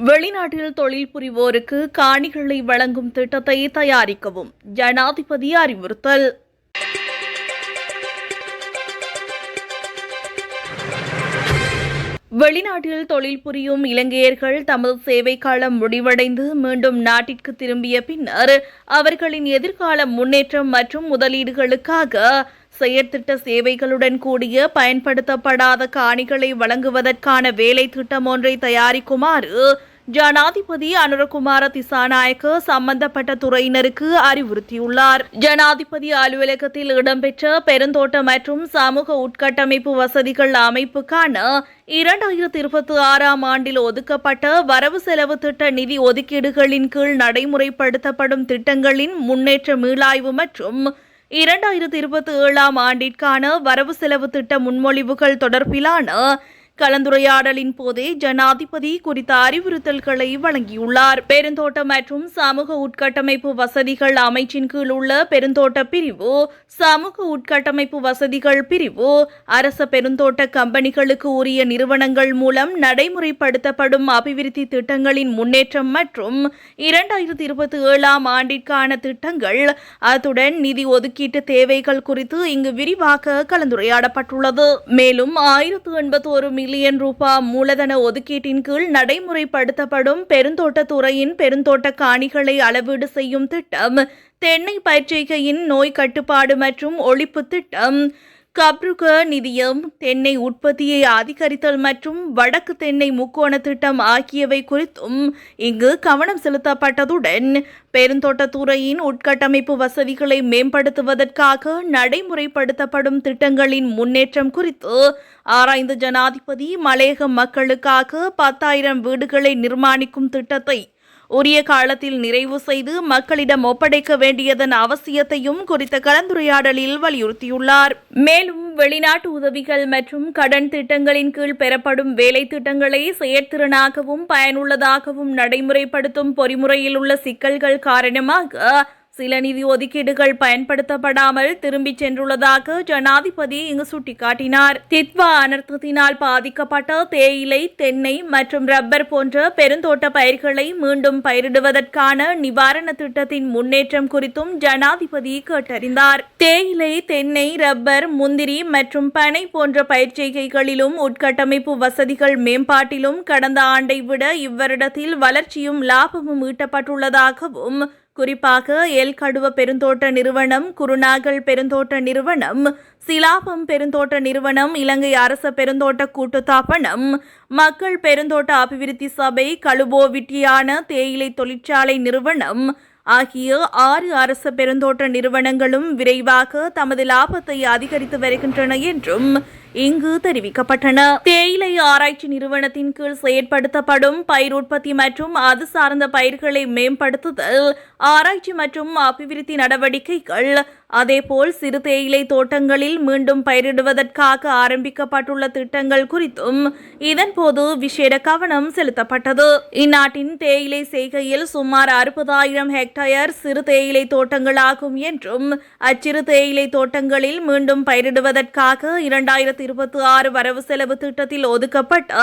வெளிநாட்டில் தொழில் புரிவோருக்கு காணிகளை வழங்கும் திட்டத்தை தயாரிக்கவும் ஜனாதிபதி அறிவுறுத்தல். வெளிநாட்டில் தொழில் புரியும் இலங்கையர்கள் தமது சேவை காலம் முடிவடைந்து மீண்டும் நாட்டிற்கு திரும்பிய பின்னர் அவர்களின் எதிர்கால முன்னேற்றம் மற்றும் முதலீடுகளுக்காக செயற்திட்ட சேவைகளுடன் கூடிய பயன்படுத்தப்படாத காணிகளை வழங்குவதற்கான வேலை திட்டம் ஒன்றை தயாரிக்குமாறு ஜனாதிபதி அனுரகுமார திசாநாயக்க சம்பந்தப்பட்ட துறையினருக்கு அறிவுறுத்தியுள்ளார். ஜனாதிபதி அலுவலகத்தில் இடம்பெற்ற பெருந்தோட்ட மற்றும் சமூக உட்கட்டமைப்பு வசதிகள் அமைப்புக்கான 2026 ஆண்டில் ஒதுக்கப்பட்ட வரவு செலவு திட்ட நிதி ஒதுக்கீடுகளின் கீழ் நடைமுறைப்படுத்தப்படும் திட்டங்களின் முன்னேற்ற மீளாய்வு மற்றும் 2027 ஆண்டிற்கான வரவு செலவு திட்ட முன்மொழிவுகள் தொடர்பிலான கலந்துரையாடலின் போதே ஜனாதிபதி குறித்த அறிவுறுத்தல்களை வழங்கியுள்ளார். பெருந்தோட்ட மற்றும் சமூக உட்கட்டமைப்பு வசதிகள் அமைச்சின் கீழ் உள்ள பெருந்தோட்ட பிரிவு, சமூக உட்கட்டமைப்பு வசதிகள் பிரிவு, அரச பெருந்தோட்ட கம்பெனிகளுக்கு உரிய நிறுவனங்கள் மூலம் நடைமுறைப்படுத்தப்படும் அபிவிருத்தி திட்டங்களின் முன்னேற்றம் மற்றும் 2027 ஆண்டிற்கான திட்டங்கள், அத்துடன் நிதி ஒதுக்கீட்டு தேவைகள் குறித்து இங்கு விரிவாக கலந்துரையாடப்பட்டுள்ளது. மேலும் 1081 மில்லியன் ரூபாய் மூலதன ஒதுக்கீட்டின் கீழ் நடைமுறைப்படுத்தப்படும் பெருந்தோட்டத்துறையின் பெருந்தோட்ட காணிகளை அளவீடு செய்யும் திட்டம், தென்னை பயிர்ச்செய்கையின் நோய் கட்டுப்பாடு மற்றும் ஒழிப்பு திட்டம், கப்ருக நிதியம், தென்னை உற்பத்தியை அதிகரித்தல் மற்றும் வடக்கு தென்னை முக்கோண திட்டம் ஆகியவை குறித்தும் இங்கு கவனம் செலுத்தப்பட்டதுடன் பெருந்தோட்டத்துறையின் உட்கட்டமைப்பு வசதிகளை மேம்படுத்துவதற்காக நடைமுறைப்படுத்தப்படும் திட்டங்களின் முன்னேற்றம் குறித்து ஆராய்ந்த ஜனாதிபதி மலையக மக்களுக்காக 10,000 வீடுகளை நிர்மாணிக்கும் திட்டத்தை உரிய காலத்தில் நிறைவு செய்து மக்களிடம் ஒப்படைக்க வேண்டியதன் அவசியத்தையும் குறித்த கலந்துரையாடலில் வலியுறுத்தியுள்ளார். மேலும் வெளிநாட்டு உதவிகள் மற்றும் கடன் திட்டங்களின் கீழ் பெறப்படும் வேலை திட்டங்களை செயற்திறனாகவும் பயனுள்ளதாகவும் நடைமுறைப்படுத்தும் பொறிமுறையில் உள்ள சிக்கல்கள் காரணமாக சில நிதி ஒதுக்கீடுகள் பயன்படுத்தப்படாமல் திரும்பிச் சென்றுள்ளதாக ஜனாதிபதி இங்கு சுட்டிக்காட்டினார். தித்வா அனர்த்தத்தினால் பாதிக்கப்பட்ட தேயிலை, தென்னை மற்றும் ரப்பர் போன்ற பெருந்தோட்ட பயிர்களை மீண்டும் பயிரிடுவதற்கான நிவாரண திட்டத்தின் முன்னேற்றம் குறித்தும் ஜனாதிபதி கேட்டறிந்தார். தேயிலை, தென்னை, ரப்பர், முந்திரி மற்றும் பனை போன்ற பயிர்ச்செய்கைகளிலும் உட்கட்டமைப்பு வசதிகள் மேம்பாட்டிலும் கடந்த ஆண்டை விட இவ்வருடத்தில் வளர்ச்சியும் லாபமும் ஈட்டப்பட்டுள்ளதாகவும், குறிப்பாக எல் கடுவ பெருந்தோட்ட நிறுவனம், குருநாகல் பெருந்தோட்ட நிறுவனம், சிலாபம் பெருந்தோட்ட நிறுவனம், இலங்கை அரச பெருந்தோட்ட கூட்டுத்தாபனம், மக்கள் பெருந்தோட்ட அபிவிருத்தி சபை, கலுபோவிட்டியான தேயிலை தொழிற்சாலை நிறுவனம் ஆகிய 6 அரச பெருந்தோட்ட நிறுவனங்களும் விரைவாக தமது லாபத்தை அதிகரித்து வருகின்றன என்றும் இங்கு தெரிவிக்கப்பட்டன. தேயிலை ஆராய்ச்சி நிறுவனத்தின் கீழ் செயற்படுத்தப்படும் பயிர் உற்பத்தி மற்றும் அது சார்ந்த பயிர்களை மேம்படுத்துதல், ஆராய்ச்சி மற்றும் அபிவிருத்தி நடவடிக்கைகள், அதேபோல் சிறு தேயிலை தோட்டங்களில் மீண்டும் பயிரிடுவதற்காக ஆரம்பிக்கப்பட்டுள்ள திட்டங்கள் குறித்தும் இதன்போது விசேட கவனம் செலுத்தப்பட்டது. இந்நாட்டின் தேயிலை செய்கையில் சுமார் 60,000 ஹெக்டேர் சிறு தேயிலை தோட்டங்களாகும் என்றும் அச்சிறு தேயிலை தோட்டங்களில் மீண்டும் பயிரிடுவதற்காக 2026 வரவு செலவு திட்டத்தில் ஒதுக்கப்பட்ட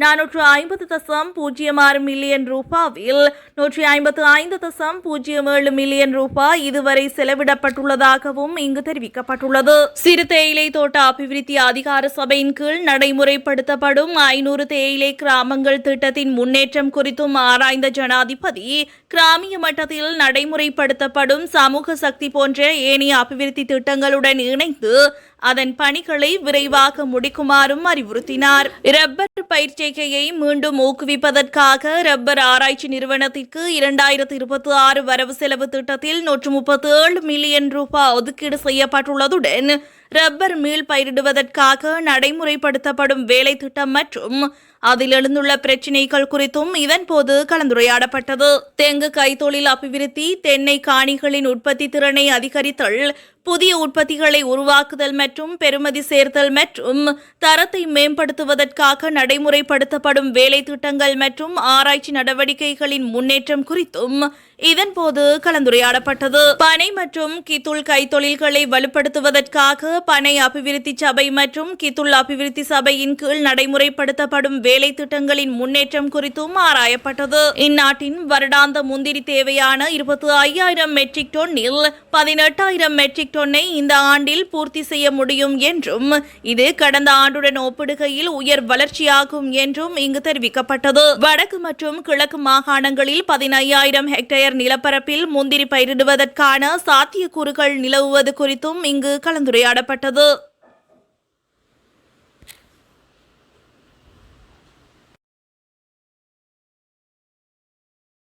450.06 மில்லியன் ரூபாவில் 155.07 மில்லியன் ரூபாய் இதுவரை செலவிடப்பட்டுள்ளதாகவும் இங்கு தெரிவிக்கப்பட்டுள்ளது. சிறு தேயிலை தோட்ட அபிவிருத்தி அதிகார சபையின் கீழ் நடைமுறைப்படுத்தப்படும் 500 தேயிலை கிராமங்கள் திட்டத்தின் முன்னேற்றம் குறித்தும் ஆராய்ந்த ஜனாதிபதி, கிராமிய மட்டத்தில் நடைமுறைப்படுத்தப்படும் சமூக சக்தி போன்ற ஏனைய அபிவிருத்தி திட்டங்களுடன் இணைந்து அதன் பணிகளை விரைவாக முடிக்குமாறும் அறிவுறுத்தினார். ரப்பர் பயிர்ச்செய்கையை மீண்டும் ஊக்குவிப்பதற்காக ரப்பர் ஆராய்ச்சி நிறுவனத்திற்கு 2026 வரவு செலவு திட்டத்தில் 137 மில்லியன் ரூபாய் ஒதுக்கீடு செய்யப்பட்டுள்ளதுடன் ரப்பர் மீள் பயிரிடுவதற்காக நடைமுறைப்படுத்தப்படும் வேலை திட்டம் மற்றும் அதில் எழுந்துள்ள பிரச்சினைகள் குறித்தும் இதன்போது கலந்துரையாடப்பட்டது. தெங்கு கைத்தொழில் அபிவிருத்தி, தென்னை காணிகளின் உற்பத்தி திறனை அதிகரித்தல், புதிய உற்பத்திகளை உருவாக்குதல் மற்றும் பெறுமதி சேர்த்தல் மற்றும் தரத்தை மேம்படுத்துவதற்காக நடைமுறைப்படுத்தப்படும் வேலை திட்டங்கள் மற்றும் ஆராய்ச்சி நடவடிக்கைகளின் முன்னேற்றம் குறித்தும் இதன்போது கலந்துரையாடப்பட்டது. பனை மற்றும் கித்துள் கைத்தொழில்களை வலுப்படுத்துவதற்காக பனை அபிவிருத்தி சபை மற்றும் கித்துள் அபிவிருத்தி சபையின் கீழ் நடைமுறைப்படுத்தப்படும் வேலை திட்டங்களின் முன்னேற்றம் குறித்தும் ஆராயப்பட்டது. இந்நாட்டின் வருடாந்த முந்திரி தேவையான 25,000 மெட்ரிக் டன்னில் 18,000 மெட்ரிக் டன்னை இந்த ஆண்டில் பூர்த்தி செய்ய முடியும் என்றும் இது கடந்த ஆண்டுடன் ஒப்பிடுகையில் உயர் வளர்ச்சியாகும் என்றும் இங்கு தெரிவிக்கப்பட்டது. வடக்கு மற்றும் கிழக்கு மாகாணங்களில் 15,000 ஹெக்டேர் நிலப்பரப்பில் முந்திரி பயிரிடுவதற்கான சாத்தியக்கூறுகள் நிலவுவது குறித்தும் இங்கு கலந்துரையாடப்பட்டது.